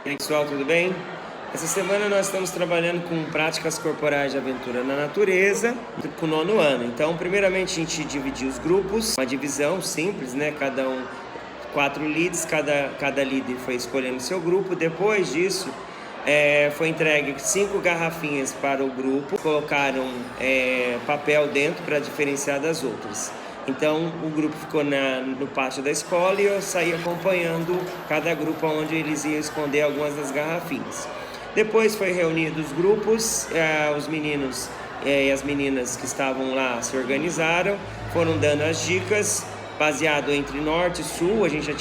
E aí, pessoal, tudo bem? Essa semana nós estamos trabalhando com práticas corporais de aventura na natureza, com o 9º ano. Então, primeiramente, a gente dividiu os grupos, uma divisão simples, né? Cada um, 4 leads, cada líder foi escolhendo seu grupo. Depois disso, foi entregue 5 garrafinhas para o grupo, colocaram papel dentro para diferenciar das outras. Então o grupo ficou no pátio da escola e eu saí acompanhando cada grupo onde eles iam esconder algumas das garrafinhas. Depois foi reunido os grupos, os meninos e as meninas que estavam lá se organizaram, foram dando as dicas, baseado entre norte e sul. A gente já tinha